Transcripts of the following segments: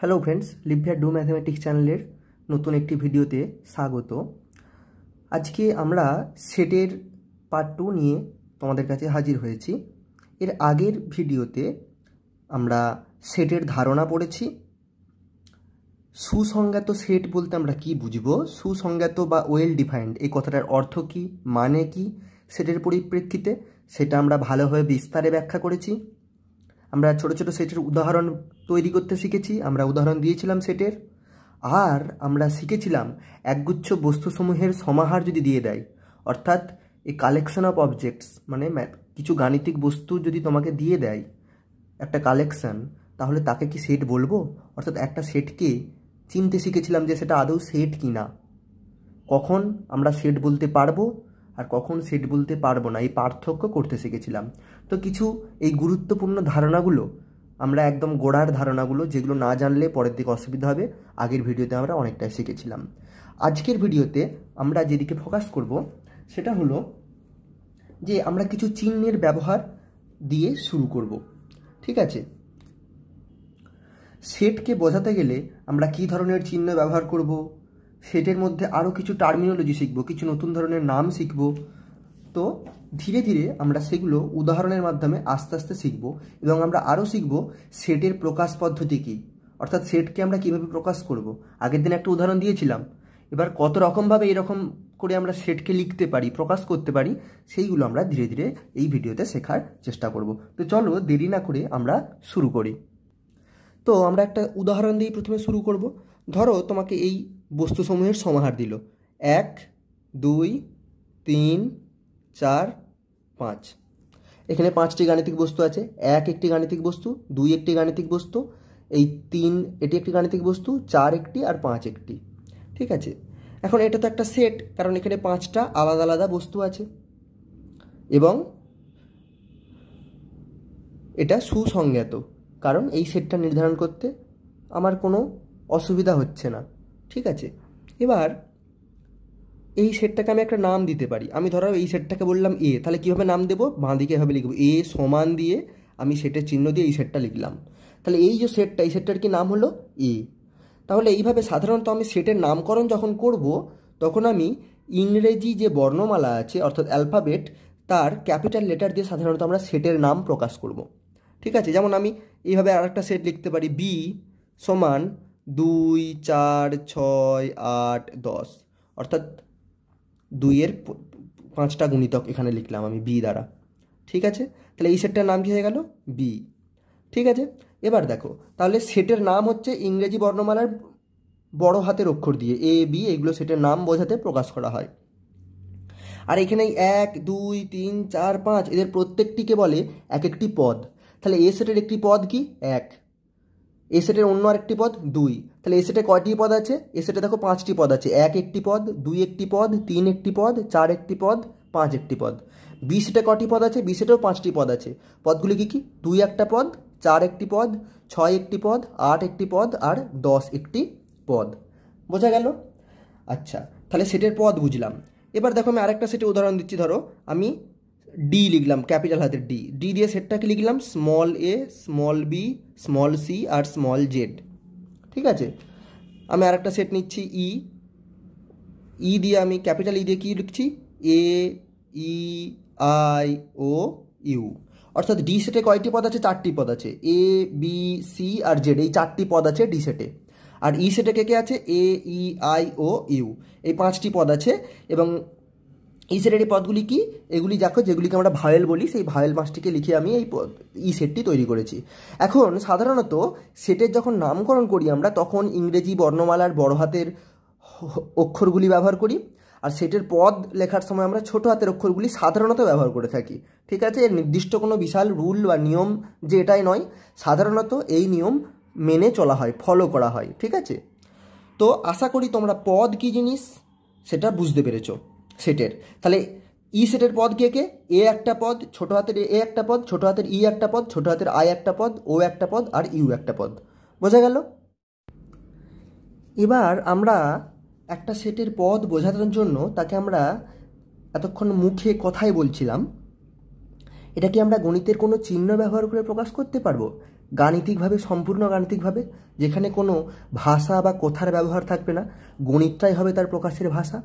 Hello friends, Libya do mathematics চ্যানেলের নতুন একটি ভিডিওতে স্বাগত। আজকে আমরা সেটের পার্ট 2 নিয়ে তোমাদের কাছে হাজির হয়েছি। এর আগের ভিডিওতে আমরা সেটের ধারণা পড়েছি। সুসংজ্ঞাত সেট বলতে আমরা কি বুঝবো, সুসংজ্ঞাত বা ওয়েল ডিফাইন্ড এই কথাটার অর্থ কি, মানে কি সেটের পরিপ্রেক্ষিতে, সেটা আমরা ভালোভাবে বিস্তারে ব্যাখ্যা করেছি। আমরা ছোট ছোট সেটের উদাহরণ তৈরি করতে শিখেছি, আমরা উদাহরণ দিয়েছিলাম সেটের। আর আমরা শিখেছিলাম একগুচ্ছ বস্তুসমূহের সমাহার যদি দিয়ে দেয়, অর্থাৎ এ কালেকশন অফ অবজেক্টস, মানে কিছু গাণিতিক বস্তু যদি তোমাকে দিয়ে দেয় একটা কালেকশন, তাহলে তাকে কি সেট বলবো? অর্থাৎ একটা সেটকে চিনতে শিখেছিলাম যে সেটা আদৌ সেট কি না, কখন আমরা সেট বলতে পারবো আর কখন সেট বলতে পারবো না, এই পার্থক্য করতে শিখেছিলাম। তো কিছু এই গুরুত্বপূর্ণ ধারণাগুলো আমরা একদম গোড়ার ধারণাগুলো, যেগুলো না জানলে পরের দিকে অসুবিধা হবে, আগের ভিডিওতে আমরা অনেকটাই শিখেছিলাম। আজকের ভিডিওতে আমরা যেদিকে ফোকাস করব সেটা হলো যে আমরা কিছু চিহ্নের ব্যবহার দিয়ে শুরু করব। ঠিক আছে, সেটকে বোঝাতে গেলে আমরা কি ধরনের চিহ্ন ব্যবহার করব, সেটের মধ্যে আরও কিছু টার্মিনোলজি শিখব, কিছু নতুন ধরনের নাম শিখব। তো ধীরে ধীরে আমরা সেগুলো উদাহরণের মাধ্যমে আস্তে আস্তে শিখব, এবং আমরা আরও শিখব সেটের প্রকাশ পদ্ধতি কী, অর্থাৎ সেটকে আমরা কীভাবে প্রকাশ করব। আগের দিন একটা উদাহরণ দিয়েছিলাম, এবার কত রকমভাবে এরকম করে আমরা সেটকে লিখতে পারি, প্রকাশ করতে পারি, সেইগুলো আমরা ধীরে ধীরে এই ভিডিওতে শেখার চেষ্টা করব। তো চলো দেরি না করে আমরা শুরু করি। তো আমরা একটা উদাহরণ দিয়ে প্রথমে শুরু করব। ধরো তোমাকে এই বস্তুসমূহের সমাহার দিল 1, 2, 3, 4, 5। এখানে 5টি গাণিতিক বস্তু আছে। 1 একটি গাণিতিক বস্তু, 2 একটি গাণিতিক বস্তু, এই 3 এটি একটি গাণিতিক বস্তু, 4 একটি, আর 5 একটি। ঠিক আছে, এখন এটা তো একটা সেট, কারণ এখানে 5টা আলাদা আলাদা বস্তু আছে এবং এটা সুসংজ্ঞাত, কারণ এই সেটটা নির্ধারণ করতে আমার কোনো অসুবিধা হচ্ছে না। ঠিক আছে, এবার এই সেটটাকে আমি একটা নাম দিতে পারি। আমি ধরো এই সেটটাকে বললাম এ, তাহলে কীভাবে নাম দেবো? বাঁ দিকে এভাবে লিখব, এ সমান দিয়ে আমি সেটের চিহ্ন দিয়ে এই সেটটা লিখলাম। তাহলে এই যে সেটটা, এই সেটটার কি নাম হলো? এ। তাহলে এইভাবে সাধারণত আমি সেটের নামকরণ যখন করব, তখন আমি ইংরেজি যে বর্ণমালা আছে অর্থাৎ অ্যালফাবেট, তার ক্যাপিটাল লেটার দিয়ে সাধারণত আমরা সেটের নাম প্রকাশ করব। ঠিক আছে, যেমন আমি এইভাবে আরেকটা সেট লিখতে পারি, বি সমান 2, 4, 6, 8, 10, অর্থাৎ 2-এর 5টা গুণিতক এখানে লিখলাম আমি বি দ্বারা। ঠিক আছে, তাহলে এই সেটটার নাম কি হয়ে গেল? বি। ঠিক আছে, এবার দেখো, তাহলে সেটের নাম হচ্ছে ইংরেজি বর্ণমালার বড় হাতের অক্ষর দিয়ে এ বি, এগুলো সেটের নাম বোঝাতে প্রকাশ করা হয়। আর এখানে 1, 2, 3, 4, 5 এদের প্রত্যেকটিকে বলে এক একটি পদ। তাহলে এ সেটের একটি পদ কি? 1। এ সেটের অন্য আরেকটি পদ 2। তাহলে এ সেটে কয়টি পদ আছে? এ সেটে দেখো 5টি পদ আছে। 1 একটি পদ, 2 একটি পদ, 3 একটি পদ, 4 একটি পদ, 5 একটি পদ। বি সেটে কয়টি পদ আছে? বি সেটেও 5টি পদ আছে। পদগুলি কি কি? 2 একটা পদ, 4 একটি পদ, 6 একটি পদ, 8 একটি পদ, আর 10 একটি পদ। বোঝা গেল? আচ্ছা, তাহলে সেটের পদ বুঝলাম। এবার দেখো আমি আরেকটা সেটের উদাহরণ দিচ্ছি। ধরো আমি ডি লিখলাম, ক্যাপিটাল হাতের ডি। ডি দিয়ে সেটটাকে লিখলাম স্মল এ, স্মল বি, স্মল সি আর স্মল জেড। ঠিক আছে, আমি আরেকটা সেট নিচ্ছি ই। ই দিয়ে আমি ক্যাপিটাল ই দিয়ে কী লিখছি? এ, ই, আই, ও, ইউ। অর্থাৎ ডি সেটে কয়টি পদ আছে? 4টি পদ আছে। এ, বি, সি আর জেড, এই 4টি পদ আছে ডি সেটে। আর ই সেটে কে কে আছে? এ, ই, আই, ও, ইউ, এই 5টি পদ আছে। এবং এই সেটের এই পদগুলি কি? এগুলি দেখো, যেগুলিকে আমরা ভাওয়েল বলি, সেই ভাওয়েল 5টিকে লিখে আমি এই ই সেটটি তৈরি করেছি। এখন সাধারণত সেটের যখন নামকরণ করি আমরা, তখন ইংরেজি বর্ণমালার বড় হাতের অক্ষরগুলি ব্যবহার করি, আর সেটের পদ লেখার সময় আমরা ছোট হাতের অক্ষরগুলি সাধারণত ব্যবহার করে থাকি। ঠিক আছে, এর নির্দিষ্ট কোনো বিশাল রুল বা নিয়ম যে এটাই নয়, সাধারণত এই নিয়ম মেনে চলা হয়, ফলো করা হয়। ঠিক আছে, তো আশা করি তোমরা পদ কী জিনিস সেটা বুঝতে পেরেছো সেটের। তাহলে ই সেটের পদ কে কে? এ একটা পদ, ছোট হাতের এ একটা পদ, ছোট হাতের ই একটা পদ, ছোট হাতের আই একটা পদ, ও একটা পদ, আর ইউ একটা পদ। বোঝা গেল? এবার আমরা একটা সেটের পদ বোঝানোর জন্য তাকে আমরা এতক্ষণ মুখে কথাই বলছিলাম, এটা কি আমরা গণিতের কোনো চিহ্ন ব্যবহার করে প্রকাশ করতে পারবো? গাণিতিকভাবে, সম্পূর্ণ গাণিতিকভাবে, যেখানে কোনো ভাষা বা কথার ব্যবহার থাকবে না, গণিতটাই হবে তার প্রকাশের ভাষা।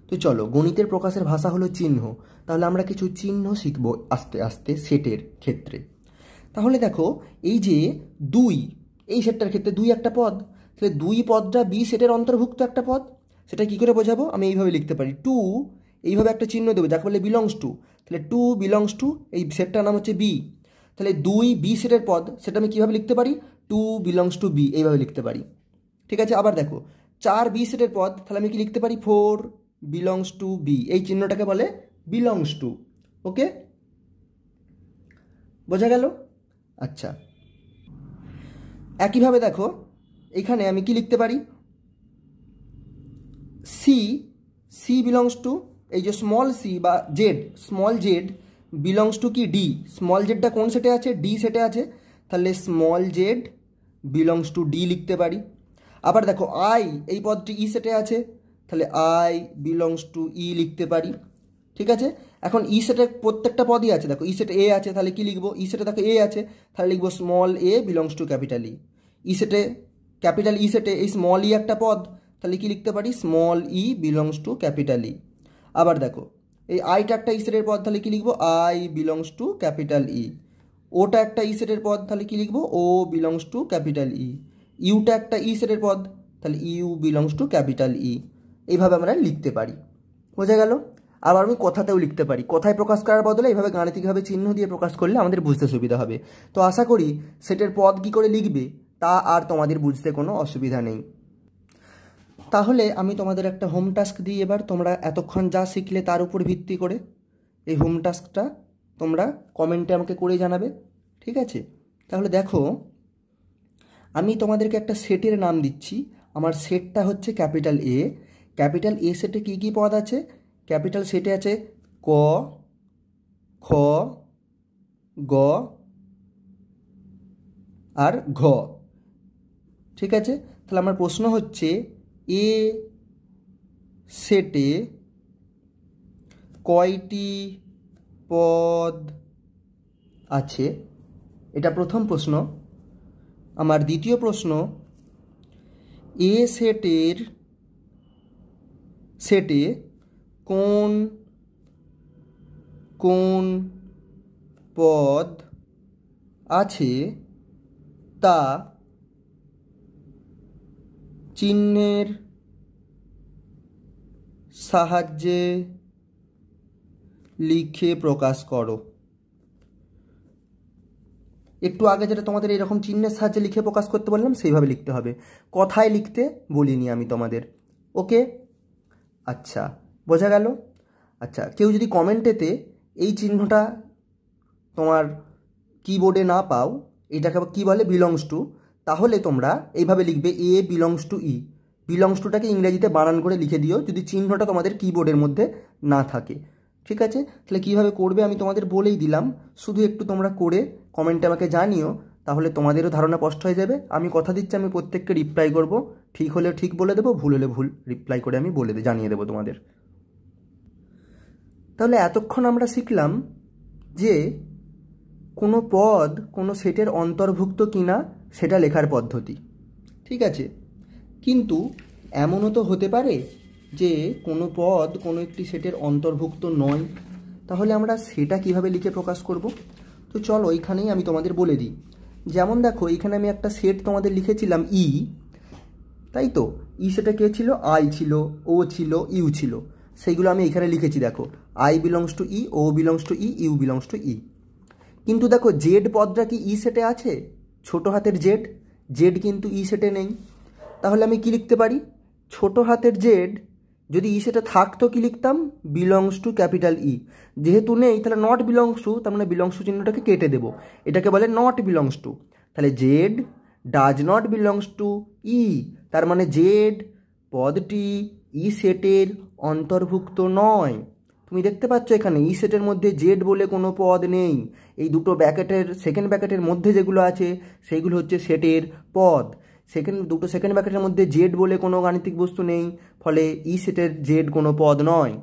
তো চলো, গণিতের প্রকাশের ভাষা হলো চিহ্ন। তাহলে আমরা কিছু চিহ্ন শিখব আস্তে আস্তে সেটের ক্ষেত্রে। তাহলে দেখো, এই যে 2, এই সেটটার ক্ষেত্রে 2 একটা পদ, তাহলে 2 পদটা বি সেটের অন্তর্ভুক্ত একটা পদ। সেটা কি করে বোঝাবো? আমি এইভাবে লিখতে পারি, 2, এইভাবে একটা চিহ্ন দেবো যাকে বলে বিলংস টু। তাহলে 2 বিলংস টু, এই সেটটার নাম হচ্ছে বি। তাহলে 2 বি সেটের পদ, সেটা আমি কীভাবে লিখতে পারি? 2 বিলংস টু বি, এইভাবে লিখতে পারি। ঠিক আছে, আবার দেখো 4 বি সেটের পদ, তাহলে আমি কি লিখতে পারি? 4 বিলংস টু বি, এই চিহ্নটাকে বলে বিলংস টু। ওকে, বোঝা গেল? আচ্ছা, একইভাবে দেখো এখানে আমি কি লিখতে পারি? সি, সি বিলংস টু, এই যে স্মল সি বা Z, small Z belongs to কি? ডি। স্মল জেডটা কোন সেটে আছে? ডি সেটে আছে, তাহলে small Z belongs to D লিখতে পারি। আবার দেখো আই, এই পদটি ই সেটে আছে, তাহলে আই বিলংস টু ই লিখতে পারি। ঠিক আছে, এখন ই সেটে প্রত্যেকটা পদই আছে, দেখো ই সেটে এ আছে, তাহলে কি লিখবো? ই সেটে দেখো এ আছে, তাহলে লিখবো small a belongs to capital E. E সেটে, ক্যাপিটাল ই সেটে এই স্মল ই একটা পদ, তাহলে কি লিখতে পারি? Small E belongs to capital ই। আবার দেখো এই আইটা একটা ই সেটের পদ, তাহলে কি লিখবো? I belongs to capital E. ওটা একটা ই সেটের পদ, তাহলে কি লিখবো? O belongs to capital E. ইউটা একটা ই সেটের পদ, তাহলে U belongs to capital E. এইভাবে আমরা লিখতে পারি। বোঝা গেল? আবার আমি কথাতেও লিখতে পারি, কথায় প্রকাশ করার বদলে এইভাবে গাণিতিকভাবে চিহ্ন দিয়ে প্রকাশ করলে আমাদের বুঝতে সুবিধা হবে। তো আশা করি সেটের পদ কী করে লিখবে তা আর তোমাদের বুঝতে কোনো অসুবিধা নেই। তাহলে আমি তোমাদের একটা হোম টাস্ক দিই এবার। তোমরা এতক্ষণ যা শিখলে তার উপর ভিত্তি করে এই হোম টাস্কটা তোমরা কমেন্টে আমাকে করে জানাবে, ঠিক আছে? তাহলে দেখো, আমি তোমাদেরকে একটা সেটের নাম দিচ্ছি। আমার সেটটা হচ্ছে ক্যাপিটাল এ। ক্যাপিটাল এ সেটে কী কী পদ আছে? ক্যাপিটাল সেটে আছে ক, খ, গ আর ঘ। ঠিক আছে, তাহলে আমার প্রশ্ন হচ্ছে এ সেটে কয়টি পদ আছে? এটা প্রথম প্রশ্ন। আমার দ্বিতীয় প্রশ্ন, এ সেটে কোন কোন পদ আছে তা চিহ্নের সাহায্যে লিখে প্রকাশ করো। একটু আগে যেটা তোমাদের এরকম চিহ্নের সাহায্যে লিখে প্রকাশ করতে বললাম, সেইভাবে লিখতে হবে, কথায় লিখতে বলিনি আমি তোমাদের। ওকে, আচ্ছা, বোঝা গেল? আচ্ছা, কেউ যদি কমেন্টেতে এই চিহ্নটা তোমার কিবোর্ডে না পাও, এটাকে কী বলে? বিলংস টু, তাহলে তোমরা এইভাবে লিখবে এ বিলংস টু ই। বিলংস টুটাকে ইংরেজিতে বানান করে লিখে দিও যদি চিহ্নটা তোমাদের কিবোর্ডের মধ্যে না থাকে। ঠিক আছে, তাহলে কীভাবে করবে আমি তোমাদের বলেই দিলাম, শুধু একটু তোমরা করে কমেন্টে আমাকে জানিও, তাহলে তোমাদেরও ধারণা স্পষ্ট হয়ে যাবে। আমি কথা দিচ্ছি আমি প্রত্যেককে রিপ্লাই করব, ঠিক হলে ঠিক বলে দেবো, ভুল হলে ভুল রিপ্লাই করে আমি জানিয়ে দেবো তোমাদের। তাহলে এতক্ষণ আমরা শিখলাম যে কোনো পদ কোনো সেটের অন্তর্ভুক্ত কিনা সেটা লেখার পদ্ধতি, ঠিক আছে? কিন্তু এমনও তো হতে পারে যে কোনো পদ কোনো একটি সেটের অন্তর্ভুক্ত নয়, তাহলে আমরা সেটা কিভাবে লিখে প্রকাশ করব? তো চলো এইখানেই আমি তোমাদের বলে দিই। যেমন দেখো, এইখানে আমি একটা সেট তোমাদের লিখেছিলাম ই, তাই তো? ই সেটে কে ছিল? আই ছিল, ও ছিল, ইউ ছিল, সেইগুলো আমি এখানে লিখেছি। দেখো, I belongs to E, O belongs to E, U belongs to E. কিন্তু দেখো জেড পদটা কি ই সেটে আছে? ছোট হাতের জেড, জেড কিন্তু ই সেটে নেই। তাহলে আমি কি লিখতে পারি? ছোট হাতের জেড যদি ই সেটে থাকতো কি লিখতাম? বিলংস টু ক্যাপিটাল ই। যেহেতু নেই তাহলে নট বিলংস টু, তার মানে বিলংস টু চিহ্নটাকে কেটে দেবো, এটাকে বলে নট বিলংস টু। তাহলে Z does not belongs to E, তার মানে জেড পদটি ই সেটের অন্তর্ভুক্ত নয়। তুমি দেখতে পাচ্ছ এখানে ই সেটের মধ্যে জেড বলে কোনো পদ নেই। এই দুটো ব্র্যাকেটের সেকেন্ড ব্র্যাকেটের মধ্যে যেগুলো আছে সেইগুলো হচ্ছে সেটের পদ। দুটো সেকেন্ড ব্র্যাকেটের মধ্যে জেড বলে কোনো গাণিতিক বস্তু নেই, ফলে ই সেটের জেড কোনো পদ নয়।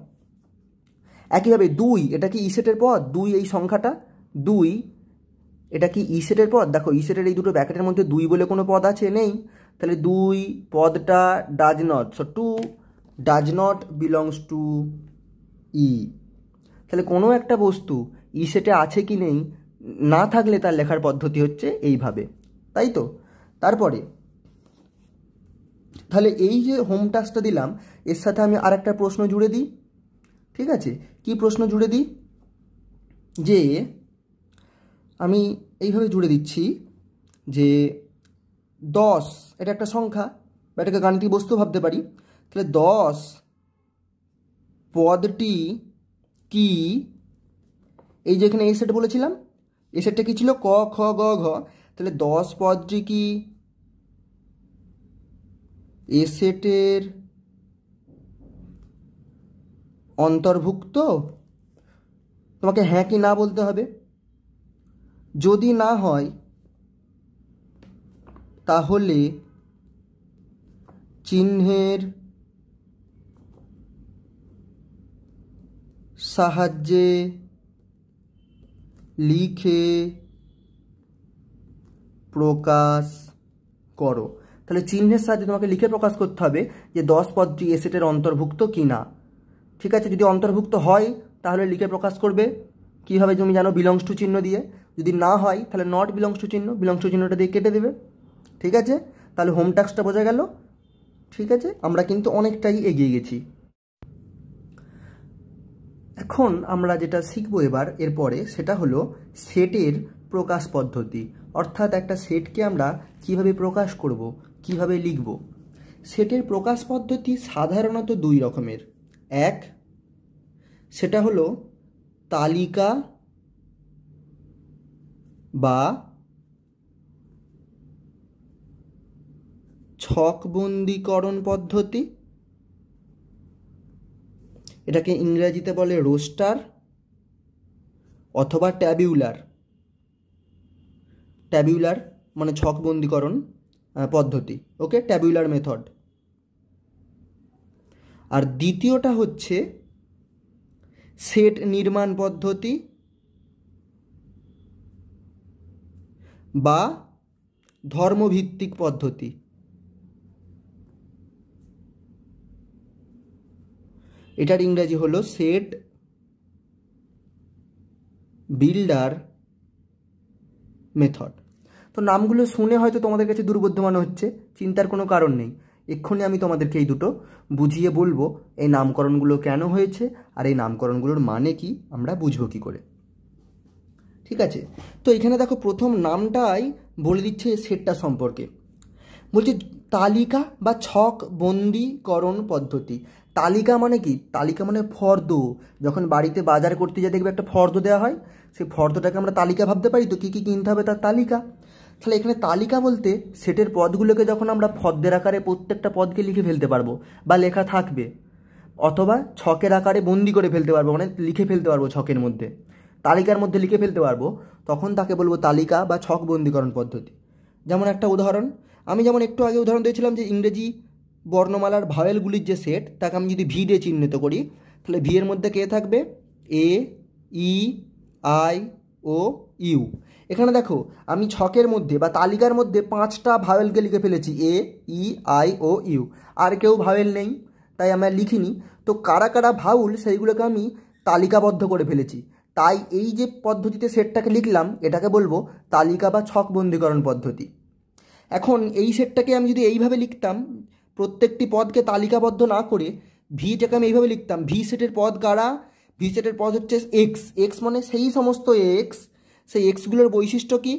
একইভাবে 2, এটা কি ই সেটের পদ? 2, এই সংখ্যাটা 2, এটা কি ই সেটের পদ? দেখো ই সেটের এই দুটো ব্র্যাকেটের মধ্যে 2 বলে কোনো পদ আছে? নেই। তাহলে 2 পদটা does not, so 2 does not belongs to E. তাহলে কোনো একটা বস্তু ই সেটে আছে কি নেই, না থাকলে তার লেখার পদ্ধতি হচ্ছে এইভাবে, তাই তো? তারপরে তাহলে এই যে হোম টাস্কটা দিলাম, এর সাথে আমি আর একটা প্রশ্ন জুড়ে দিই। ঠিক আছে, কি প্রশ্ন জুড়ে দিই? যে আমি এইভাবে জুড়ে দিচ্ছি যে 10, এটা একটা সংখ্যা বা এটাকে গাণিতিক বস্তু ভাবতে পারি। তাহলে 10 পদটি কি, এই যে এখানে এ সেট বলেছিলাম, এ সেটটা কি ছিল? ক খ গ ঘ। তাহলে 10 পদটি কি এ সেটের অন্তর্ভুক্ত? তোমাকে হ্যাঁ কি না বলতে হবে। যদি না হয় তাহলে চিহ্নের সাহায্যে লিখে প্রকাশ করো। তাহলে চিহ্নের সাহায্যে তোমাকে লিখে প্রকাশ করতে হবে যে 10 পদটি এ সেটের অন্তর্ভুক্ত কি না। ঠিক আছে, যদি অন্তর্ভুক্ত হয় তাহলে লিখে প্রকাশ করবে কীভাবে তুমি জানো? বিলংস টু চিহ্ন দিয়ে। যদি না হয় তাহলে নট বিলংস টু চিহ্ন, বিলংস টু চিহ্নটা দিয়ে কেটে দেবে। ঠিক আছে, তাহলে হোম টাস্কটা বোঝা গেল। ঠিক আছে, আমরা কিন্তু অনেকটাই এগিয়ে গেছি। এখন আমরা যেটা শিখবো এবার এরপরে, সেটা হলো সেটের প্রকাশ পদ্ধতি। অর্থাৎ একটা সেটকে আমরা কিভাবে প্রকাশ করব, কিভাবে লিখব। সেটের প্রকাশ পদ্ধতি সাধারণত 2 রকমের। এক, সেটা হলো তালিকা বা ছকবন্দীকরণ পদ্ধতি। এটাকে ইংরেজিতে বলে রোস্টার অথবা ট্যাবিউলার। ট্যাবিউলার মানে ছকবন্দীকরণ পদ্ধতি, ওকে, ট্যাবিউলার মেথড। আর দ্বিতীয়টা হচ্ছে সেট নির্মাণ পদ্ধতি বা ধর্মভিত্তিক পদ্ধতি। এটার ইংরেজি হলো সেট বিল্ডার মেথড। তো নামগুলো শুনে হয়তো তোমাদের কাছে দুর্বোধ্য মনে হচ্ছে, চিন্তার কোনো কারণ নেই। এক্ষুনি আমি তোমাদেরকে এই দুটো বুঝিয়ে বলবো এই নামকরণগুলো কেন হয়েছে আর এই নামকরণগুলোর মানে কি, আমরা বুঝবো কী করে। ঠিক আছে, তো এখানে দেখো প্রথম নামটাই বলে দিচ্ছে সেটটা সম্পর্কে। বলছে তালিকা বা ছক বন্দীকরণ পদ্ধতি। তালিকা মানে কি? তালিকা মানে ফর্দ। যখন বাড়িতে বাজার করতে যা দেখবে একটা ফর্দ দেওয়া হয়, সেই ফর্দটাকে আমরা তালিকা ভাবতে পারি তো, কী কী কিনতে হবে তার তালিকা। তাহলে এখানে তালিকা বলতে সেটের পদগুলোকে যখন আমরা ফর্দের আকারে প্রত্যেকটা পদকে লিখে ফেলতে পারবো বা লেখা থাকবে, অথবা ছকের আকারে বন্দি করে ফেলতে পারবো, মানে লিখে ফেলতে পারবো ছকের মধ্যে, তালিকার মধ্যে লিখে ফেলতে পারবো, তখন তাকে বলবো তালিকা বা ছক বন্দীকরণ পদ্ধতি। যেমন একটা উদাহরণ, আমি যেমন একটু আগে উদাহরণ দিয়েছিলাম যে ইংরেজি বর্ণমালার ভাওয়েলগুলির যে সেট, তাকে আমি যদি ভি দিয়ে চিহ্নিত করি, তাহলে ভি এর মধ্যে কে থাকবে? এ, ই, আই, ও, ইউ। এখানে দেখো আমি ছকের মধ্যে বা তালিকার মধ্যে 5টা ভাওয়েলকে লিখে ফেলেছি, এ, ই, আই, ও, ইউ। আর কেউ ভাওয়েল নেই, তাই আমরা লিখিনি। তো কারা কারা ভাউল সেইগুলোকে আমি তালিকাবদ্ধ করে ফেলেছি। তাই এই যে পদ্ধতিতে সেটটাকে লিখলাম, এটাকে বলবো তালিকা বা ছক বন্দীকরণ পদ্ধতি। এখন এই সেটটাকে আমি যদি এইভাবে লিখতাম, প্রত্যেকটি পদকে তালিকাবদ্ধ না করে ভিটাকে আমি এইভাবে লিখতাম, ভি সেটের পদ কারা? ভি সেটের পদ হচ্ছে এক্স। এক্স মানে সেই সমস্ত এক্স। সেই এক্সগুলোর বৈশিষ্ট্য কি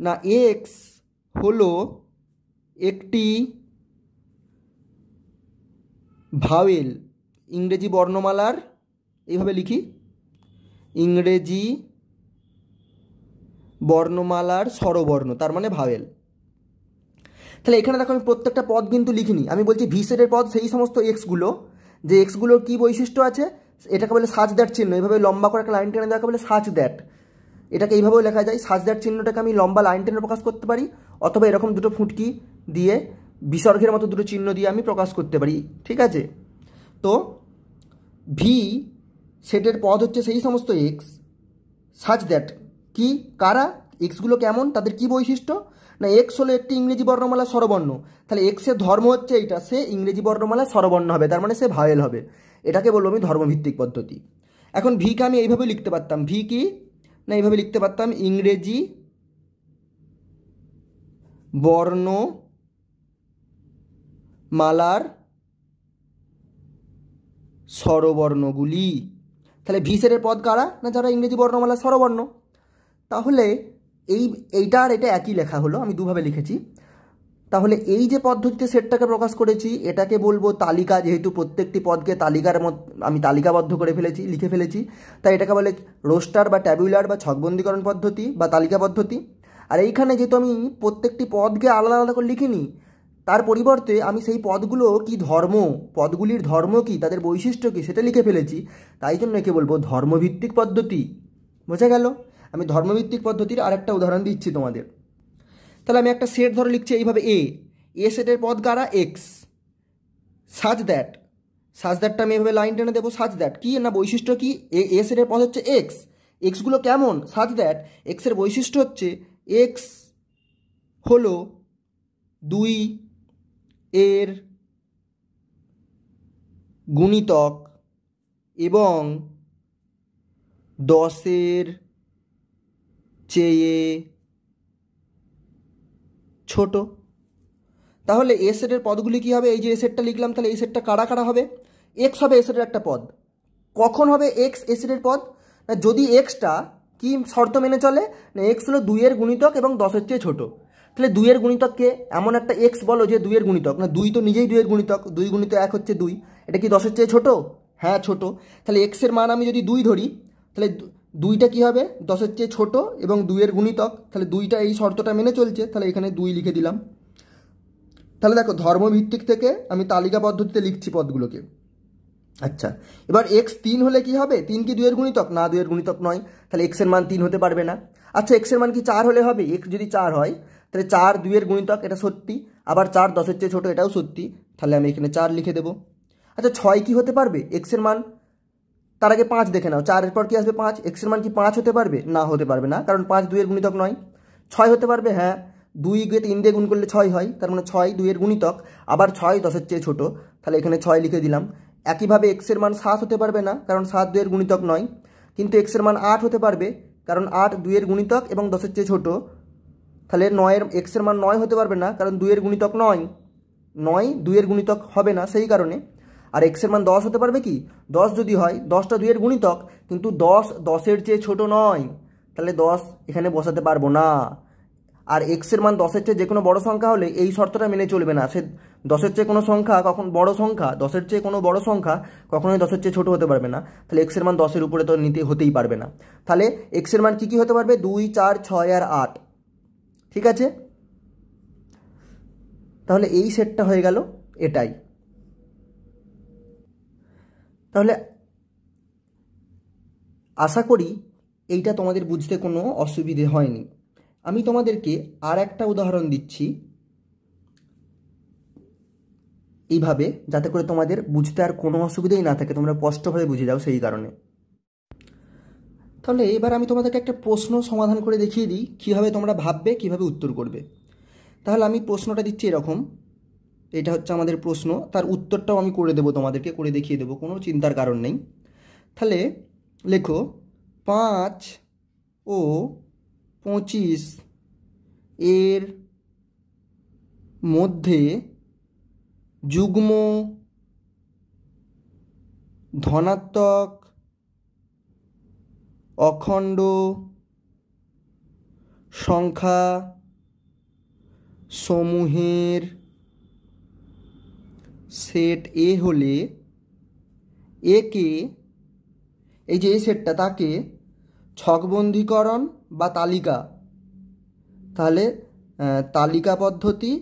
না? এক্স হলো একটি ভাওয়েল, ইংরেজি বর্ণমালার, এইভাবে লিখি, ইংরেজি বর্ণমালার স্বরবর্ণ, তার মানে ভাওয়েল। তাহলে এখানে দেখো আমি প্রত্যেকটা পদ কিন্তু লিখিনি, আমি বলছি ভি সেটের পদ সেই সমস্ত এক্সগুলো, যে এক্সগুলোর কী বৈশিষ্ট্য আছে, এটাকে বলে সাজ দ্যাট চিহ্ন। এইভাবে লম্বা করে একটা লাইন টেনে দেওয়াকে বলে সাজ দ্যাট। এটাকে এইভাবেও লেখা যায়, সাজ দ্যাট চিহ্নটাকে আমি লম্বা লাইন টেনে প্রকাশ করতে পারি, অথবা এরকম দুটো ফুটকি দিয়ে বিসর্গের মতো দুটো চিহ্ন দিয়ে আমি প্রকাশ করতে পারি। ঠিক আছে, তো ভি সেটের পদ হচ্ছে সেই সমস্ত এক্স, সাজ দ্যাট কি কারা? এক্সগুলো কেমন, তাদের কি বৈশিষ্ট্য, না এক্স হলো একটি ইংরেজি বর্ণমালা স্বরবর্ণ, তাহলে এক্সের ধর্ম হচ্ছে এইটা, সে ইংরেজি বর্ণমালা স্বরবর্ণ হবে, তার মানে সে ভাওয়েল হবে। এটাকে বলবো আমি ধর্মভিত্তিক পদ্ধতি। এখন ভিকে আমি এইভাবে লিখতে পারতাম, ভি কি না এইভাবে লিখতে পারতাম, ইংরেজি বর্ণমালার স্বরবর্ণগুলি। তাহলে ভি সেটের পদ কারা, না যারা ইংরেজি বর্ণমালার স্বরবর্ণ। তাহলে এইটা আর এটা একই লেখা হলো, আমি দুভাবে লিখেছি। তাহলে এই যে পদ্ধতিতে সেটটাকে প্রকাশ করেছি এটাকে বলবো তালিকা, যেহেতু প্রত্যেকটি পদকে তালিকার আমি তালিকাবদ্ধ করে ফেলেছি, লিখে ফেলেছি, তাই এটাকে বলে রোস্টার বা ট্যাবুলার বা ছকবন্দীকরণ পদ্ধতি বা তালিকা পদ্ধতি। আর এইখানে যেহেতু আমি প্রত্যেকটি পদকে আলাদা আলাদা করে লিখিনি, তার পরিবর্তে আমি সেই পদগুলো কি ধর্ম, পদগুলির ধর্ম কি, তাদের বৈশিষ্ট্য কী সেটা লিখে ফেলেছি, তাই জন্য একে বলবো ধর্মভিত্তিক পদ্ধতি। বোঝা গেল? আমি ধর্মভিত্তিক পদ্ধতির আরেকটা উদাহরণ দিচ্ছি তোমাদের। তাহলে আমি একটা সেট ধরে লিখছি এইভাবে, এ সেটের পদ কারা, এক্স, সাজ দ্যাটটা আমি এভাবে লাইন টেনে দেবো, সাজ দ্যাট কি না বৈশিষ্ট্য কি, এ সেটের পদ হচ্ছে এক্স, এক্সগুলো কেমন, সাজ দ্যাট এক্সের বৈশিষ্ট্য হচ্ছে এক্স হলো 2 এর গুণিতক এবং 10-এর চেয়ে ছোট। তাহলে এ সেটের পদগুলি কী হবে, এই যে এ সেটটা লিখলাম, তাহলে এই সেটটা কারা কারা হবে, এক্স হবে এ সেটের একটা পদ। কখন হবে এক্স এ সেটের পদ, না যদি এক্সটা কি শর্ত মেনে চলে, না এক্স হলো 2 এর গুণিতক এবং 10-এর চেয়ে ছোট। তাহলে 2 এর গুণিতককে এমন একটা এক্স বলো যে 2 এর গুণিতক, না 2 তো নিজেই 2 এর গুণিতক, 2 গুণিত 1 হচ্ছে 2, এটা কি 10-এর চেয়ে ছোট, হ্যাঁ ছোট। তাহলে এক্সের মান আমি যদি 2 ধরি, তাহলে 2টা কী হবে 10-এর চেয়ে ছোট এবং 2 এর গুণিতক, তাহলে 2টা এই শর্তটা মেনে চলছে, তাহলে এখানে 2 লিখে দিলাম। তাহলে দেখো ধর্মভিত্তিক থেকে আমি তালিকা পদ্ধতিতে লিখছি পদগুলোকে। আচ্ছা, এবার এক্স 3 হলে কি হবে, 3 কি 2 এর গুণিতক, না 2 এর গুণিতক নয়, তাহলে এক্সের মান 3 হতে পারবে না। আচ্ছা, এক্সের মান কি 4 হলে হবে, এক্স যদি 4 হয় তাহলে 4 2 এর গুণিতক, এটা সত্যি, আবার 4 10-এর চেয়ে ছোটো, এটাও সত্যি, তাহলে আমি এখানে 4 লিখে দেবো। আচ্ছা, 6 কি হতে পারবে এক্সের মান, তার আগে 5 দেখে নাও, 4-এর পর কি আসবে 5, এক্সের মান কি 5 হতে পারবে, না হতে পারবে না, কারণ 5 2 এর গুণিতক নয়। 6 হতে পারবে, হ্যাঁ 2 কে 3 দিয়ে গুণ করলে 6 হয়, তার মানে 6 2 এর গুণিতক, আবার 6 10-এর চেয়ে ছোটো, তাহলে এখানে 6 লিখে দিলাম। একইভাবে এক্সের মান 7 হতে পারবে না, কারণ 7 2 এর গুণিতক নয়, কিন্তু এক্সের মান 8 হতে পারবে, কারণ 8 2 এর গুণিতক এবং 10-এর চেয়ে ছোটো, তাহলে 9 এক্সের মান 9 হতে পারবে না, কারণ 2 এর গুণিতক নয়, 9 2 এর গুণিতক হবে না সেই কারণে। আর এক্সের মান 10 হতে পারবে কি, 10 যদি হয় 10টা 2 এর গুণিতক, কিন্তু 10 10-এর চেয়ে ছোট নয়, তাহলে 10 এখানে বসাতে পারবো না। আর এক্সের মান 10-এর চেয়ে যে কোনো বড় সংখ্যা হলে এই শর্তটা মেনে চলবে না, সে 10-এর চেয়ে কোনো সংখ্যা কখন বড় সংখ্যা, 10-এর চেয়ে কোনো বড় সংখ্যা কখনোই 10-এর চেয়ে ছোটো হতে পারবে না, তাহলে এক্সের মান 10-এর উপরে তো নিতে হতেই পারবে না। তাহলে এক্সের মান কী কী হতে পারবে, 2 4 6 আর 8, ঠিক আছে। তাহলে এই সেটটা হয়ে গেল এটাই। তাহলে আশা করি এইটা তোমাদের বুঝতে কোনো অসুবিধে হয়নি। আমি তোমাদেরকে আর একটা উদাহরণ দিচ্ছি এইভাবে, যাতে করে তোমাদের বুঝতে আর কোনো অসুবিধাই না থাকে, তোমরা স্পষ্টভাবে বুঝে যাও সেই কারণে। তাহলে এবার আমি তোমাদেরকে একটা প্রশ্ন সমাধান করে দেখিয়ে দিই কীভাবে তোমরা ভাববে, কীভাবে উত্তর করবে। তাহলে আমি প্রশ্নটা দিচ্ছি এরকম, এটা হচ্ছে আমাদের প্রশ্ন, তার উত্তরটাও আমি করে দেবো, তোমাদেরকে করে দেখিয়ে দেবো, কোনো চিন্তার কারণ নেই। তাহলে লেখো 5 ও 25 এর মধ্যে যুগ্ম ধনাত্মক অখণ্ড সংখ্যা সমূহের সেট এ হলে একে, এই যে এই সেটটা, তাকে ছকবন্দীকরণ বা তালিকা, তাহলে তালিকা পদ্ধতি,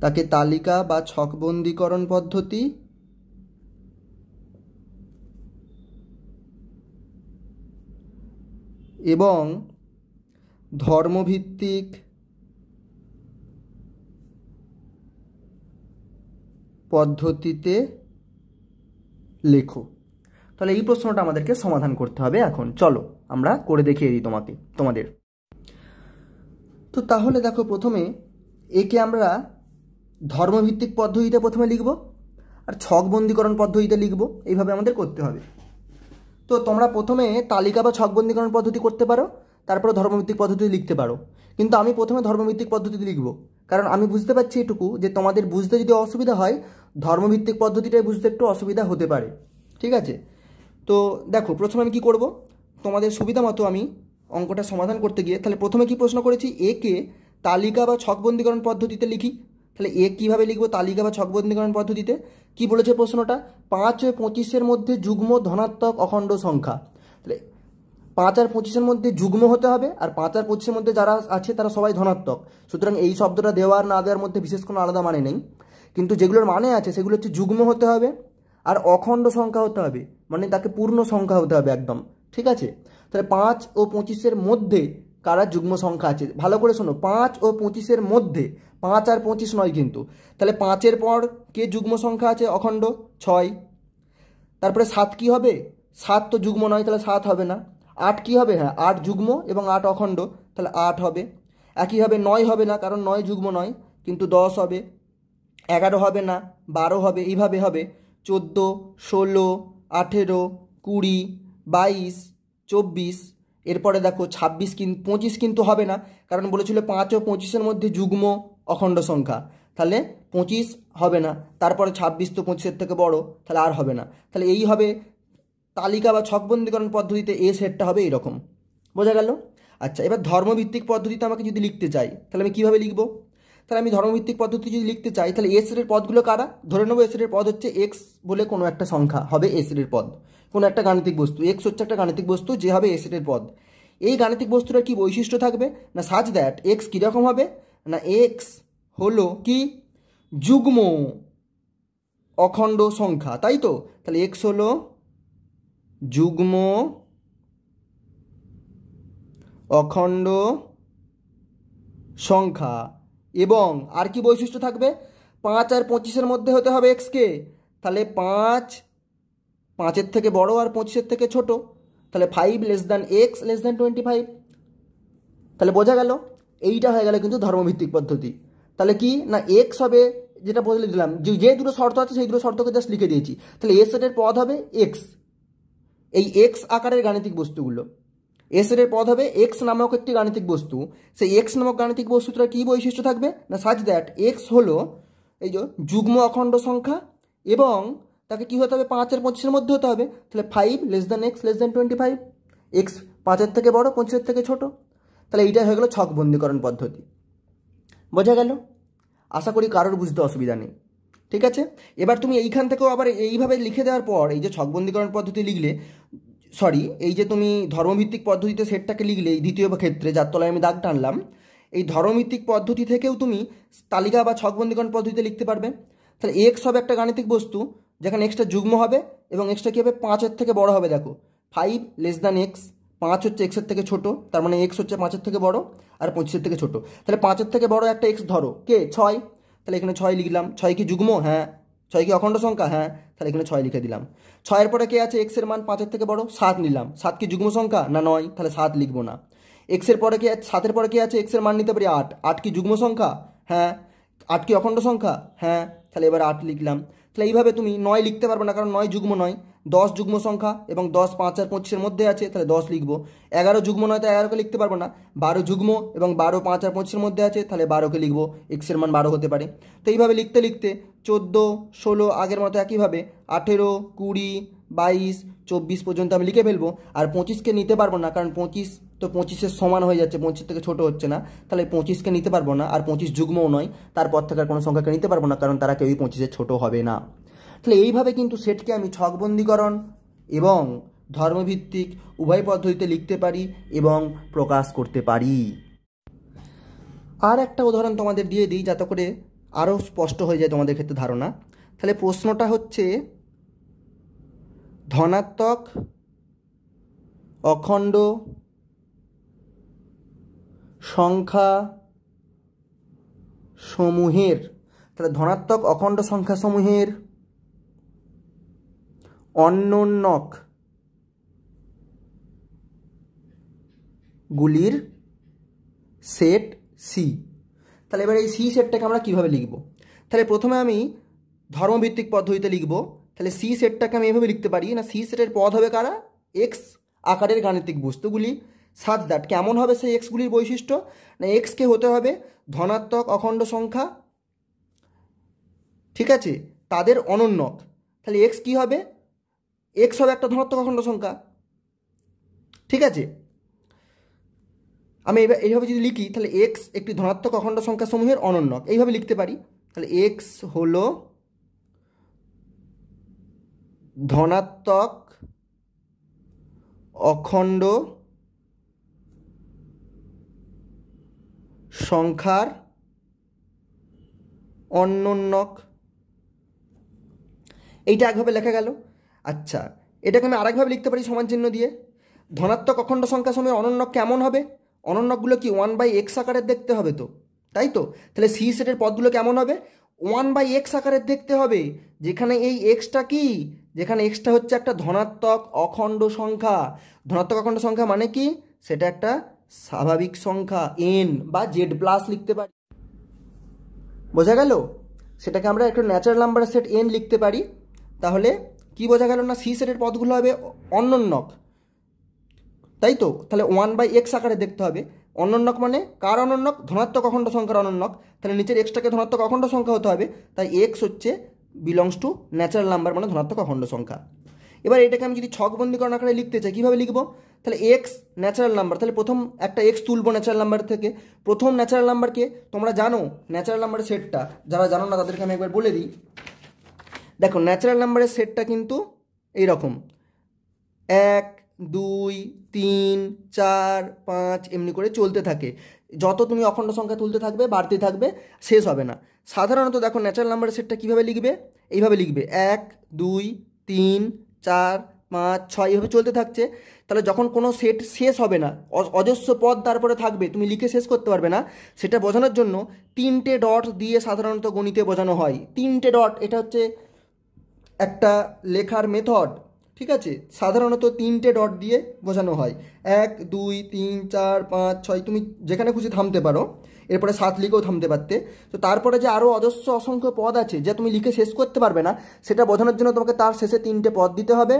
তাকে তালিকা বা ছকবন্দীকরণ পদ্ধতি এবং ধর্মভিত্তিক পদ্ধতিতে লেখো। তাহলে এই প্রশ্নটা আমাদেরকে সমাধান করতে হবে। এখন চলো আমরা করে দেখিয়ে দিই তোমাদের। তো তাহলে দেখো, প্রথমে একে আমরা ধর্মভিত্তিক পদ্ধতিতে প্রথমে লিখব আর ছকবন্দীকরণ পদ্ধতিতে লিখব, এইভাবে আমাদের করতে হবে। তো তোমরা প্রথমে তালিকা বা ছকবন্দীকরণ পদ্ধতি করতে পারো, তারপরে ধর্মভিত্তিক পদ্ধতি লিখতে পারো, কিন্তু আমি প্রথমে ধর্মভিত্তিক পদ্ধতিতে লিখব, কারণ আমি বুঝতে পারছি এটুকু যে তোমাদের বুঝতে যদি অসুবিধা হয়, ধর্মভিত্তিক পদ্ধতিটাই বুঝতে একটু অসুবিধা হতে পারে। ঠিক আছে? তো দেখো, প্রথমে আমি কী করব, তোমাদের সুবিধা মতো আমি অঙ্কটা সমাধান করতে গিয়ে তাহলে প্রথমে কি প্রশ্ন করেছি, একে তালিকা বা ছকবন্দীকরণ পদ্ধতিতে লিখি। তাহলে এ কীভাবে লিখব তালিকা বা ছকবন্দীকরণ পদ্ধতিতে? কি বলেছে প্রশ্নটা? 5 ও 25-এর মধ্যে যুগ্ম ধনাত্মক অখণ্ড সংখ্যা। তাহলে 5 আর 25-এর মধ্যে যুগ্ম হতে হবে, আর 5 আর 25-এর মধ্যে যারা আছে তারা সবাই ধনাত্মক। সুতরাং এই শব্দটা দেওয়ার না দেওয়ার মধ্যে বিশেষ কোনো আলাদা মানে নেই, কিন্তু যেগুলোর মানে আছে সেগুলো হচ্ছে যুগ্ম হতে হবে আর অখণ্ড সংখ্যা হতে হবে, মানে তাকে পূর্ণ সংখ্যা হতে হবে একদম। ঠিক আছে? তাহলে 5 ও 25-এর মধ্যে কারা যুগ্ম সংখ্যা আছে, ভালো করে শোনো, 5 ও 25-এর মধ্যে, 5 আর 25 নয় কিন্তু। তাহলে 5-এর পর কে যুগ্ম সংখ্যা আছে অখণ্ড? 6। তারপরে 7 কি হবে? 7 তো যুগ্ম নয়, তাহলে 7 হবে না। 8 কি হবে? হ্যাঁ, 8 যুগ্ম এবং 8 অখণ্ড, তাহলে 8 হবে। একইভাবে 9 হবে না, কারণ 9 যুগ্ম নয়, কিন্তু 10 হবে। 11 হবে না, 12 হবে, এইভাবে হবে 14, 16, 18, 20, 22, 24। এরপরে দেখো 26 কিন্তু 25 কিন্তু হবে না, কারণ বলেছিল 5 ও 25-এর মধ্যে যুগ্ম অখণ্ড সংখ্যা, তাহলে 25 হবে না। তারপরে 26 তো 25-এর থেকে বড়, তাহলে আর হবে না। তাহলে এই হবে তালিকা বা ছকবন্দীকরণ পদ্ধতিতে এ সেটটা হবে এইরকম। বোঝা গেল? আচ্ছা, এবার ধর্মভিত্তিক পদ্ধতিতে আমাকে যদি লিখতে চাই, তাহলে আমি কীভাবে লিখব? তাহলে আমি ধর্মভিত্তিক পদ্ধতি যদি লিখতে চাই, তাহলে এ সেটের পদগুলো কারা? ধরে নেবো এ সেটের পদ হচ্ছে এক্স বলে কোনো একটা সংখ্যা হবে এ সেটের পদ, কোনো একটা গাণিতিক বস্তু। এক্স হচ্ছে একটা গাণিতিক বস্তু, যে হবে এ সেটের পদ। এই গাণিতিক বস্তুটার কি বৈশিষ্ট্য থাকবে? না সাচ দ্যাট এক্স কীরকম হবে? না এক্স হলো কি যুগ্ম অখণ্ড সংখ্যা, তাই তো? তাহলে এক্স হলো যুগ্ম অখণ্ড সংখ্যা। এবং আর কি বৈশিষ্ট্য থাকবে? 5 আর 25-এর মধ্যে হতে হবে এক্সকে, তাহলে 5 5-এর থেকে বড় আর 25-এর থেকে ছোট, তাহলে 5 less than x less than 25। তাহলে বোঝা গেল? এইটা হয়ে গেল কিন্তু ধর্মভিত্তিক পদ্ধতি। তাহলে কি না এক্স হবে, যেটা বলে দিলাম, যে দুটো শর্ত আছে সেই দুটো শর্তকে জাস্ট লিখে দিয়েছি। তাহলে এ সেটের পদ হবে এক্স, এই এক্স আকারের গাণিতিক বস্তুগুলো। এ সেটের পদ হবে এক্স নামক একটি গাণিতিক বস্তু। সেই এক্স নামক গাণিতিক বস্তুটার কী বৈশিষ্ট্য থাকবে? না সাচ দ্যাট এক্স হলো এই যে যুগ্ম অখণ্ড সংখ্যা, এবং তাকে কী হতে হবে? 5 আর 25-এর মধ্যে হতে হবে। তাহলে 5 less than x less than 25, x 5-এর থেকে বড় 25-এর থেকে ছোট। তাহলে এইটাই হয়ে গেল ছকবন্দীকরণ পদ্ধতি। বোঝা গেল? আশা করি কারোর বুঝতে অসুবিধা নেই। ঠিক আছে? এবার তুমি এইখান থেকেও আবার এইভাবে লিখে দেওয়ার পর, এই যে ছকবন্দীকরণ পদ্ধতি লিখলে, এই যে তুমি ধর্মভিত্তিক পদ্ধতিতে সেটটাকে লিখলে এই দ্বিতীয় ক্ষেত্রে, যার তলায় আমি দাগ টানলাম, এই ধর্মভিত্তিক পদ্ধতি থেকেও তুমি তালিকা বা ছকবন্দীকরণ পদ্ধতিতে লিখতে পারবে। তাহলে এক্স হবে একটা গাণিতিক বস্তু, যেখানে এক্সটা যুগ্ম হবে এবং এক্সটা কী হবে? 5-এর থেকে বড় হবে। দেখো 5 লেস দ্যান এক্স, 5 হচ্ছে এক্সের থেকে ছোট, তার মানে এক্স হচ্ছে 5-এর থেকে বড় আর 25-এর থেকে ছোট। তাহলে 5-এর থেকে বড় একটা এক্স ধরো, কে? 6। তাহলে এখানে 6 লিখলাম। 6 কি যুগ্ম? হ্যাঁ। 6 কি অখণ্ড সংখ্যা? হ্যাঁ। তাহলে এখানে 6 লিখে দিলাম। 6-এর পরে কে আছে? এক্সের মান 5-এর থেকে বড়, 7 নিলাম। 7 কি যুগ্ম সংখ্যা? না, নয়, তাহলে 7 লিখবো না। এক্সের পরে কে? 7-এর পরে কে আছে? এক্সের মান নিতে পারি 8। 8 কি যুগ্ম সংখ্যা? হ্যাঁ। 8 কি অখণ্ড সংখ্যা? হ্যাঁ। তাহলে এবার 8 লিখলাম। তাহলে এইভাবে তুমি 9 লিখতে পারবে না, কারণ 9 যুগ্ম নয়। 10 যুগ্ম সংখ্যা এবং 10 5 আর 25-এর মধ্যে আছে, তাহলে 10 লিখবো। 11 যুগ্ম নয়, তাই 11কে লিখতে পারবো না। 12 যুগ্ম এবং 12 5 আর 25-এর মধ্যে আছে, তাহলে 12কে লিখবো। এক্সের মান 12 হতে পারে। তো এইভাবে লিখতে লিখতে 14 16 আগের মতো একইভাবে 18 20 22 24 পর্যন্ত আমি লিখে ফেলবো। আর 25কে নিতে পারবো না, কারণ 25 তো 25-এর সমান হয়ে যাচ্ছে, 25 থেকে ছোট হচ্ছে না, তাহলে 25কে নিতে পারবো না। আর 25 যুগ্মও নয়, তারপর থেকে আর কোনো সংখ্যাকে নিতে পারবো না, কারণ তারা কেউই 25-এর ছোট হবে না। তাহলে এইভাবে কিন্তু সেটকে আমি ছকবন্দীকরণ এবং ধর্মভিত্তিক উভয় পদ্ধতিতে লিখতে পারি এবং প্রকাশ করতে পারি। আর একটা উদাহরণ তোমাদের দিয়ে দিই, যাতে করে আরও স্পষ্ট হয়ে যায় তোমাদের ক্ষেত্রে ধারণা। তাহলে প্রশ্নটা হচ্ছে ধনাত্মক অখণ্ড সংখ্যা সমূহের, তাহলে ধনাত্মক অখণ্ড সংখ্যা সমূহের অন্যোন্যক গুলির সেট সি। তাহলে এবার এই সি সেটটাকে আমরা কীভাবে লিখব? তাহলে প্রথমে আমি ধর্মভিত্তিক পদ্ধতিতে লিখব। তাহলে সি সেটটাকে আমি এভাবে লিখতে পারি, না সি সেটের পদ হবে কারা? এক্স আকারের গাণিতিক বস্তুগুলি। সাজ দ্যাট, কেমন হবে সেই এক্সগুলির বৈশিষ্ট্য? না এক্সকে হতে হবে ধনাত্মক অখণ্ড সংখ্যা, ঠিক আছে, তাদের অনন্যক। তাহলে এক্স কী হবে? এক্স হবে একটা ধনাত্মক অখণ্ড সংখ্যা, ঠিক আছে। আমি এইভাবে যদি লিখি তাহলে এক্স একটি ধনাত্মক অখণ্ড সংখ্যা সমূহের অনন্যক, এইভাবে লিখতে পারি। তাহলে এক্স হলো ধনাত্মক অখণ্ড সংখ্যার অনন্যক। এইটা একভাবে লেখা গেল। আচ্ছা, এটাকে আমি আরেকভাবে লিখতে পারি সমান চিহ্ন দিয়ে। ধনাত্মক অখণ্ড সংখ্যা সমূহের অনন্যক কেমন হবে? অনন্যকগুলো কি 1/x আকারের দেখতে হবে তো, তাই তো? তাহলে সি সেটের পদগুলো কেমন হবে? 1/x আকারের দেখতে হবে, যেখানে এই এক্সটা কি, যেখানে এক্সটা হচ্ছে একটা ধনাত্মক অখণ্ড সংখ্যা। ধনাত্মক অখণ্ড সংখ্যা মানে কি? সেটা একটা স্বাভাবিক সংখ্যা, এন বা জেড প্লাস লিখতে পারি। বোঝা গেল? সেটাকে আমরা একটা ন্যাচারাল নাম্বারের সেট এন লিখতে পারি। তাহলে কি বোঝা গেল? না সি সেটের পদগুলো হবে অনন্যক, তাই তো? তাহলে 1/x আকারে দেখতে হবে। অনন্যক মানে কার অনন্যক? ধনাত্মক অখণ্ড সংখ্যার অনন্যক। তাহলে নিচের এক্সটাকে ধনাত্মক অখণ্ড সংখ্যা হতে হবে, তাই এক্স হচ্ছে বিলংস টু ন্যাচারাল নাম্বার মানে ধনাত্মক অখণ্ড সংখ্যা। এবার এটাকে আমি যদি ছকবন্দীকরণ আকারে লিখতে চাই, কীভাবে লিখবো? তাহলে এক্স ন্যাচারাল নাম্বার, তাহলে প্রথম একটা এক্স তুলবো ন্যাচারাল নাম্বার থেকে। প্রথম ন্যাচারাল নাম্বারকে তোমরা জানো, ন্যাচারাল নাম্বারের সেটটা যারা জানো না তাদেরকে আমি একবার বলে দিই। দেখো ন্যাচারাল নাম্বারের সেটটা কিন্তু এইরকম 1 2 3 4 5 এমনি করে চলতে থাকে। যত তুমি অখণ্ড সংখ্যা তুলতে থাকবে বাড়তে থাকবে, শেষ হবে না। সাধারণত দেখো ন্যাচারাল নাম্বারের সেটটা কীভাবে লিখবে? এইভাবে লিখবে 1 2 3 4 5 6 এভাবে চলতে থাকছে। তাহলে যখন কোনো সেট শেষ হবে না, অজস্র পদ তারপরে থাকবে, তুমি লিখে শেষ করতে পারবে না, সেটা বোঝানোর জন্য 3টে ডট দিয়ে সাধারণত গণিতে বোঝানো হয়। 3টে ডট, এটা হচ্ছে একটা লেখার মেথড, ঠিক আছে। সাধারণত 3টে ডট দিয়ে বোঝানো হয়। 1 2 3 4 5 6, তুমি যেখানে খুশি থামতে পারো, এরপরে 7 লিখেও থামতে পারতে। তো তারপরে যে আরও অজস্র অসংখ্য পদ আছে যা তুমি লিখে শেষ করতে পারবে না, সেটা বোঝানোর জন্য তোমাকে তার শেষে 3টে পদ দিতে হবে,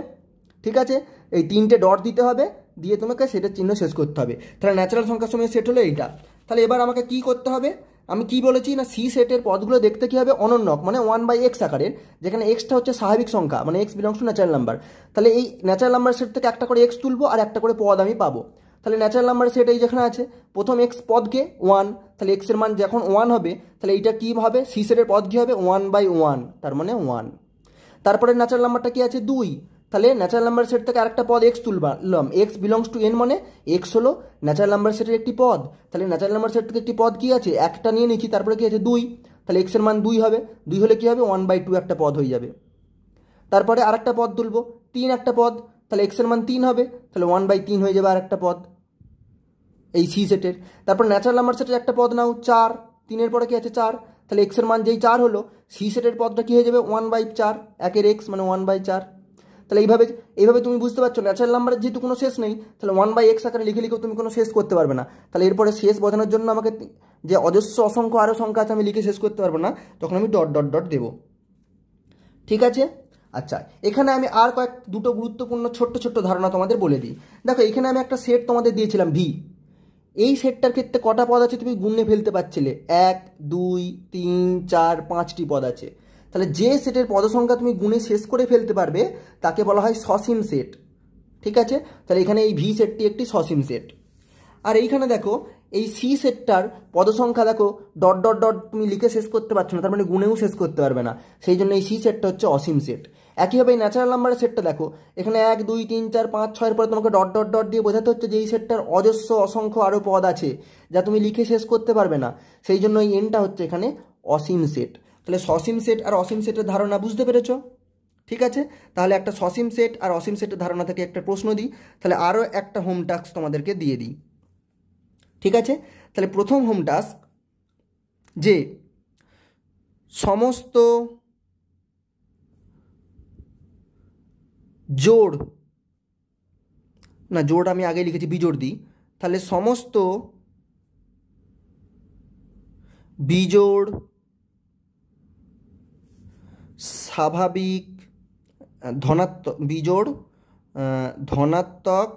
ঠিক আছে। এই 3টে ডট দিতে হবে, দিয়ে তোমাকে সেটের চিহ্ন শেষ করতে হবে। তাহলে ন্যাচারাল সংখ্যার সময় সেট হলো এইটা। তাহলে এবার আমাকে কি করতে হবে? আমি কি বলেছি? না সি সেটের পদগুলো দেখতে কী হবে? অনন্যক মানে 1/x আকারের, যেখানে এক্সটা হচ্ছে স্বাভাবিক সংখ্যা মানে x belongs to natural number. তাহলে এই ন্যাচারাল নাম্বার সেট থেকে একটা করে এক্স তুলবো আর একটা করে পদ আমি পাবো। তাহলে ন্যাচারাল নাম্বার সেট এই যেখানে আছে, প্রথম এক্স পদকে 1, তাহলে এক্সের মান যখন 1 হবে তাহলে এইটা কী হবে? সি সেটের পদ কী হবে? 1/1, তার মানে 1। তারপরে ন্যাচারাল নাম্বারটা কি আছে? 2। তাহলে ন্যাচারাল নাম্বার সেট থেকে আরেকটা পদ এক্স তুললাম, এক্স বিলংস টু এন মানে এক্স হলো ন্যাচারাল নাম্বার সেটের একটি পদ। তাহলে ন্যাচারাল নাম্বার সেট থেকে একটি পদ কি আছে? একটা নিয়ে নিচ্ছি, তারপরে কি আছে? 2। তাহলে এক্সের মান 2 হবে, 2 হলে কি হবে? 1/2 একটা পদ হয়ে যাবে। তারপরে আরেকটা পদ তুলবো, 3 একটা পদ, তাহলে এক্সের মান 3 হবে, তাহলে 1/3 হয়ে যাবে আরেকটা পদ এই সি সেটের। তারপর ন্যাচারাল নাম্বার সেটের একটা পদ নাও 4, 3-এর পরে কি আছে? 4, তাহলে এক্সের মান যেই 4 হলো, সি সেটের পদটা কী হয়ে যাবে? 1/4, একের এক্স মানে 1/4। তাহলে এইভাবে তুমি বুঝতে পারছো ন্যাচারাল নাম্বারের যেহেতু কোনো শেষ নেই, তাহলে 1/x আকারে লিখে লিখেও তুমি কোনো শেষ করতে পারবে না। তাহলে এরপরে শেষ বোঝানোর জন্য আমাকে যে অজস্র অসংখ্য আরও সংখ্যা আছে আমি লিখে শেষ করতে পারবো না, তখন আমি ডট ডট ডট দেবো, ঠিক আছে। আচ্ছা, এখানে আমি আর দুটো গুরুত্বপূর্ণ ছোট্ট ছোট্ট ধারণা তোমাদের বলে দিই। দেখো এখানে আমি একটা সেট তোমাদের দিয়েছিলাম ভি। এই সেটটার ক্ষেত্রে কটা পদ আছে তুমি গুণে ফেলতে পারছিলে? 1 2 3 4 5টি পদ আছে। তাহলে যে সেটের পদ সংখ্যা তুমি গুণে শেষ করে ফেলতে পারবে তাকে বলা হয় সসীম সেট, ঠিক আছে। তাহলে এখানে এই ভি সেটটি একটি সসীম সেট। আর এইখানে দেখো এই সি সেটটার পদ সংখ্যা দেখো ডট ডট ডট তুমি লিখে শেষ করতে পারছো না, তার মানে গুণেও শেষ করতে পারবে না, সেই জন্য এই সি সেটটা হচ্ছে অসীম সেট। একইভাবে এই ন্যাচারাল নাম্বারের সেটটা দেখো, এখানে 1 2 3 4 5 6-এর পরে তোমাকে ডট ডট ডট দিয়ে বোঝাতে হচ্ছে যে এই সেটটার অজস্র অসংখ্য আরও পদ আছে যা তুমি লিখে শেষ করতে পারবে না, সেই জন্য এই এনটা হচ্ছে এখানে অসীম সেট। তাহলে সসীম সেট আর অসীম সেটের ধারণা বুঝতে পেরেছো? ঠিক আছে, তাহলে একটা সসীম সেট আর অসীম সেটের ধারণা থেকে একটা প্রশ্ন দিই, তাহলে আরও একটা হোম টাস্ক তোমাদেরকে দিয়ে দিই, ঠিক আছে। তাহলে প্রথম হোম টাস্ক, যে সমস্ত জোড়, না জোড় আমি আগে লিখেছি, বিজোড় দিই, তাহলে সমস্ত বিজোড় স্বাভাবিক বিজোড় ধনাত্মক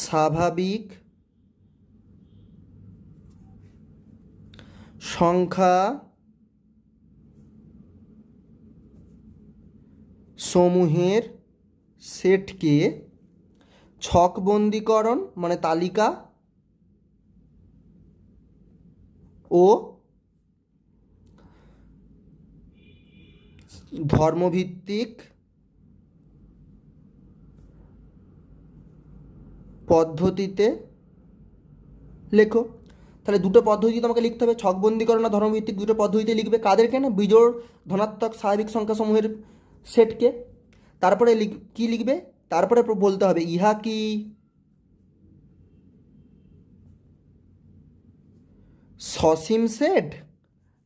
স্বাভাবিক সংখ্যা সমূহের সেটকে ছকবন্দীকরণ মানে তালিকা ও ধর্মভিত্তিক পদ্ধতিতে লেখো। তাহলে দুটো পদ্ধতি তোমাকে লিখতে হবে, ছকবন্দীকরণ আর ধর্মভিত্তিক দুটো পদ্ধতিতে লিখবে। কাদেরকে না? বিজোড় ধনাত্মক স্বাভাবিক সংখ্যাসমূহের সেটকে। তারপরে কি লিখবে? তারপরে বলতে হবে ইহা কি সসীম সেট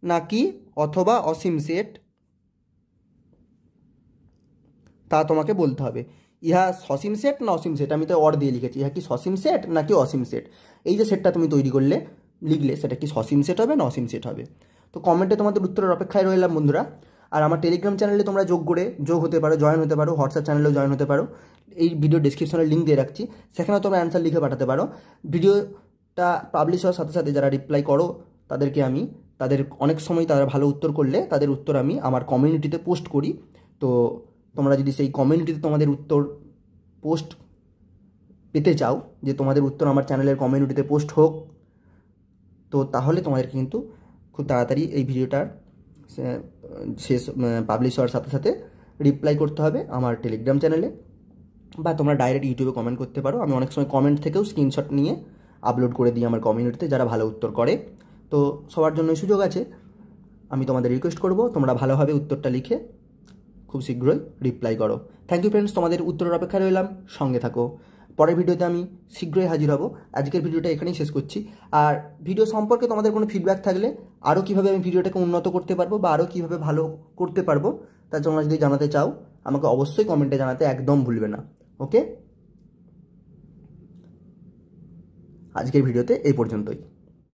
নাকি অথবা অসীম সেট, তা তোমাকে বলতে হবে। ইহা সসীম সেট না অসীম সেট, আমি তো অর দিয়ে লিখেছি। ইহা কি সসীম সেট নাকি অসীম সেট, এই যে সেটটা তুমি তৈরি করলে লিখলে সেটা কি সসীম সেট হবে না অসীম সেট হবে। তো কমেন্টে তোমাদের উত্তরের অপেক্ষায় রইলাম বন্ধুরা। আর আমার টেলিগ্রাম চ্যানেলে তোমরা যোগ হতে পারো, জয়েন হতে পারো, হোয়াটসঅ্যাপ চ্যানেলেও জয়েন হতে পারো। এই ভিডিও ডিসক্রিপশনে লিঙ্ক দিয়ে রাখছি, সেখানেও তোমরা অ্যান্সার লিখে পাঠাতে পারো। ভিডিওটা পাবলিশ হওয়ার সাথে সাথে যারা রিপ্লাই করো তাদেরকে আমি অনেক সময় তারা ভালো উত্তর করলে তাদের উত্তর আমি আমার কমিউনিটিতে পোস্ট করি। তো তোমরা যদি সেই কমিউনিটিতে তোমাদের উত্তর পোস্ট পেতে চাও, যে তোমাদের উত্তর আমার চ্যানেলের কমিউনিটিতে পোস্ট হোক, তো তাহলে তোমাদেরকে কিন্তু খুব তাড়াতাড়ি এই ভিডিওটার শেষ পাবলিশ হওয়ার সাথে সাথে রিপ্লাই করতে হবে আমার টেলিগ্রাম চ্যানেলে, বা তোমরা ডাইরেক্ট ইউটিউবে কমেন্ট করতে পারো। আমি অনেক সময় কমেন্ট থেকেও স্ক্রিনশট নিয়ে আপলোড করে দিই আমার কমিউনিটিতে যারা ভালো উত্তর করে। তো সবার জন্য সুযোগ আছে। আমি তোমাদের রিকোয়েস্ট করব তোমরা ভালোভাবে উত্তরটা লিখে খুব শীঘ্রই রিপ্লাই করো। থ্যাংক ইউ ফ্রেন্ডস, তোমাদের উত্তরের অপেক্ষায় রইলাম, সঙ্গে থাকো। পরের ভিডিওতে আমি শীঘ্রই হাজির হব। আজকের ভিডিওটা এখানেই শেষ করছি। আর ভিডিও সম্পর্কে তোমাদের কোনো ফিডব্যাক থাকলে, আরও কীভাবে আমি ভিডিওটাকে উন্নত করতে পারবো বা আরও কীভাবে ভালো করতে পারবো, তা তোমরা যদি জানাতে চাও আমাকে অবশ্যই কমেন্টে জানাতে একদম ভুলবে না। ওকে, আজকের ভিডিওতে এই পর্যন্তই।